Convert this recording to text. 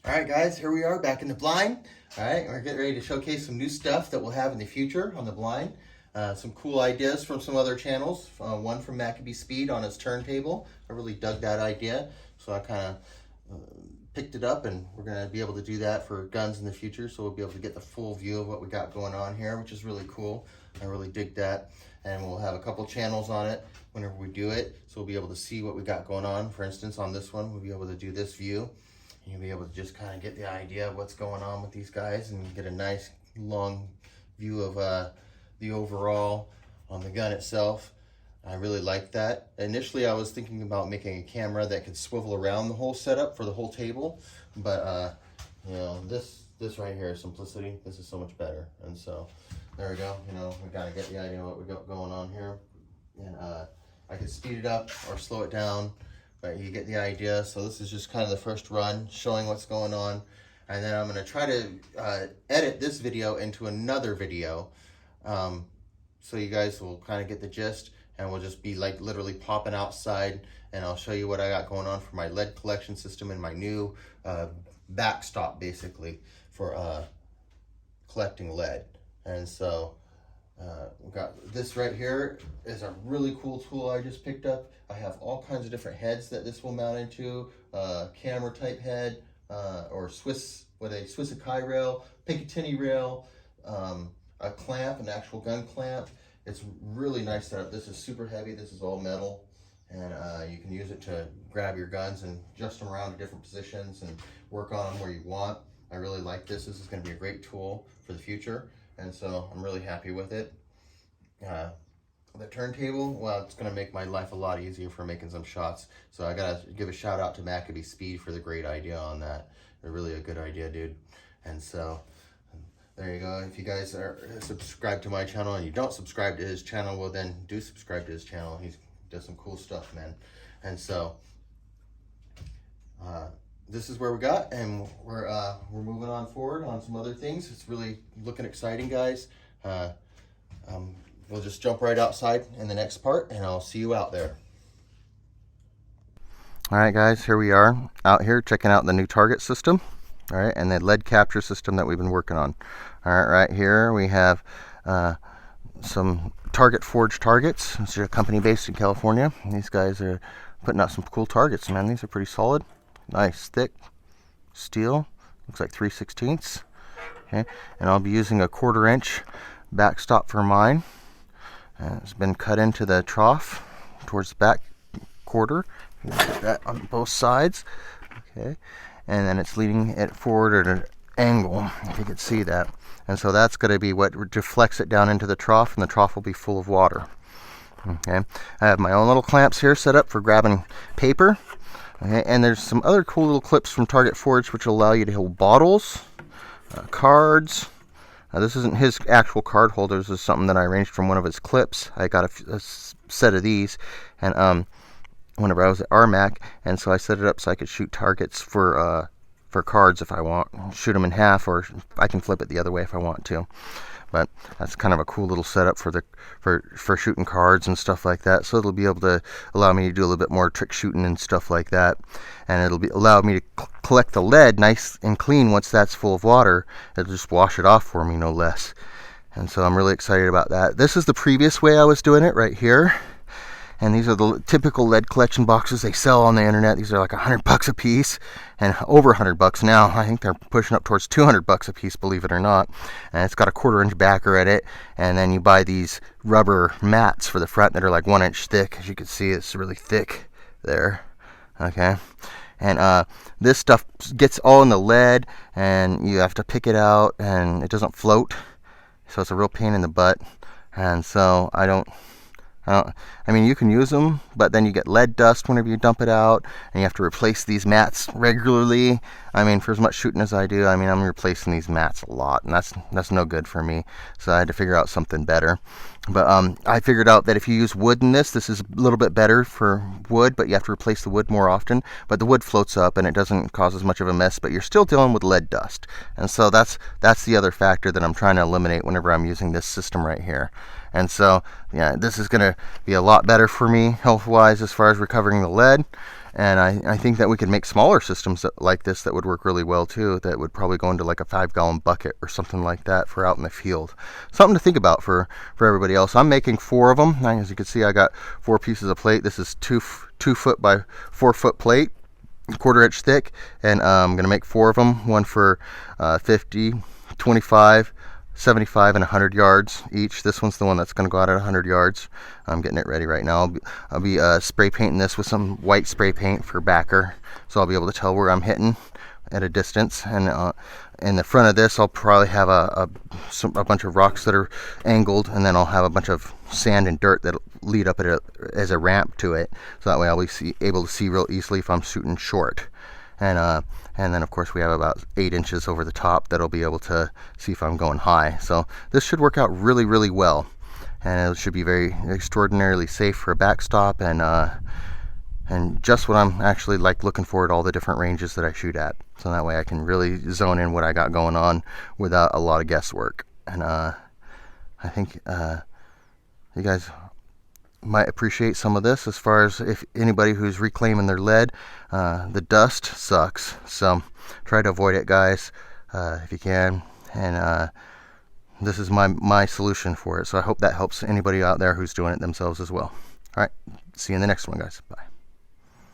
All right, guys, here we are back in the blind. All right, we're getting ready to showcase some new stuff that we'll have in the future on the blind. Some cool ideas from some other channels. One from Maccabee Speed on his turntable. I really dug that idea, so I kind of picked it up, and we're going to be able to do that for guns in the future. So we'll be able to get the full view of what we got going on here, which is really cool. I really dig that, and we'll have a couple channels on it whenever we do it, so we'll be able to see what we got going on. For instance, on this one, we'll be able to do this view. You'll be able to just kind of get the idea of what's going on with these guys and get a nice long view of the overall on the gun itself. I really like that. Initially, I was thinking about making a camera that could swivel around the whole setup for the whole table, but you know, this right here, simplicity, this is so much better. And so there we go. You know, we gotta get the idea of what we got going on here, and I can speed it up or slow it down. But you get the idea. So this is just kind of the first run showing what's going on. And then I'm going to try to edit this video into another video. So you guys will kind of get the gist, and we'll just be like literally popping outside, and I'll show you what I got going on for my lead collection system and my new backstop basically for collecting lead. And so we've got this right here is a really cool tool I just picked up. I have all kinds of different heads that this will mount into, camera type head, or Swiss Akai rail, Picatinny rail, a clamp, an actual gun clamp. It's really nice setup. This is super heavy. This is all metal, and you can use it to grab your guns and adjust them around to different positions and work on them where you want. I really like this. This is going to be a great tool for the future, and so I'm really happy with it. The turntable, well, it's going to make my life a lot easier for making some shots. So I got to give a shout out to Maccabee Speed for the great idea on that. They're really a good idea, dude. And so there you go. If you guys are subscribed to my channel and you don't subscribe to his channel, well, then do subscribe to his channel. He does some cool stuff, man. And so this is where we got, and we're moving on forward on some other things. It's really looking exciting, guys. We'll just jump right outside in the next part, and I'll see you out there. All right, guys, here we are out here checking out the new target system, all right, and the lead capture system that we've been working on. All right, right here we have some Target Forge targets. This is a company based in California. These guys are putting out some cool targets, man. These are pretty solid, nice, thick steel. Looks like 3/16. Okay, and I'll be using a 1/4 inch backstop for mine. It's been cut into the trough towards the back quarter. Get that on both sides. Okay, and then it's leading it forward at an angle, if you could see that. And so that's going to be what deflects it down into the trough, and the trough will be full of water. Okay, I have my own little clamps here set up for grabbing paper. Okay, and there's some other cool little clips from Target Forge which will allow you to hold bottles, cards. This isn't his actual card holder. This is something that I arranged from one of his clips. I got a set of these, and whenever I was at RMAC, and so I set it up so I could shoot targets for cards if I want. Shoot them in half, or I can flip it the other way if I want to. But that's kind of a cool little setup for shooting cards and stuff like that. So it'll be able to allow me to do a little bit more trick shooting and stuff like that. And it'll allow me to collect the lead nice and clean once that's full of water. It'll just wash it off for me, no less. And so I'm really excited about that. This is the previous way I was doing it right here. And these are the typical lead collection boxes they sell on the internet. These are like $100 a piece, and over $100 now. I think they're pushing up towards $200 a piece, believe it or not. And it's got a 1/4 inch backer at it. And then you buy these rubber mats for the front that are like 1 inch thick. As you can see, it's really thick there. Okay. And this stuff gets all in the lead, and you have to pick it out, and it doesn't float. So it's a real pain in the butt. And so I mean, you can use them, but then you get lead dust whenever you dump it out, and you have to replace these mats regularly. I mean, for as much shooting as I do, I mean, I'm replacing these mats a lot, and that's no good for me. So I had to figure out something better. But I figured out that if you use wood in this is a little bit better for wood, but you have to replace the wood more often. But the wood floats up, and it doesn't cause as much of a mess, but you're still dealing with lead dust. And so that's the other factor that I'm trying to eliminate whenever I'm using this system right here. And so, yeah, this is going to be a lot better for me health-wise as far as recovering the lead. And I think that we could make smaller systems like this that would work really well too, that would probably go into like a 5-gallon bucket or something like that for out in the field. Something to think about for everybody else. I'm making 4 of them. As you can see, I got 4 pieces of plate. This is 2 foot by 4 foot plate, 1/4 inch thick, and I'm going to make 4 of them, one for 50, 25, 75, and 100 yards each. This one's the one that's going to go out at 100 yards. I'm getting it ready right now. I'll be spray painting this with some white spray paint for backer, so I'll be able to tell where I'm hitting at a distance. And in the front of this, I'll probably have a bunch of rocks that are angled, and then I'll have a bunch of sand and dirt that lead up as a ramp to it, so that way I'll be able to see real easily if I'm shooting short. And then of course we have about 8 inches over the top that'll be able to see if I'm going high. So this should work out really, really well, and it should be very extraordinarily safe for a backstop, and just what I'm actually like looking for at all the different ranges that I shoot at. So that way I can really zone in what I got going on without a lot of guesswork. And I think you guys might appreciate some of this, as far as if anybody who's reclaiming their lead. The dust sucks, so try to avoid it, guys, if you can. And this is my solution for it, so I hope that helps anybody out there who's doing it themselves as well. All right, see you in the next one, guys. Bye.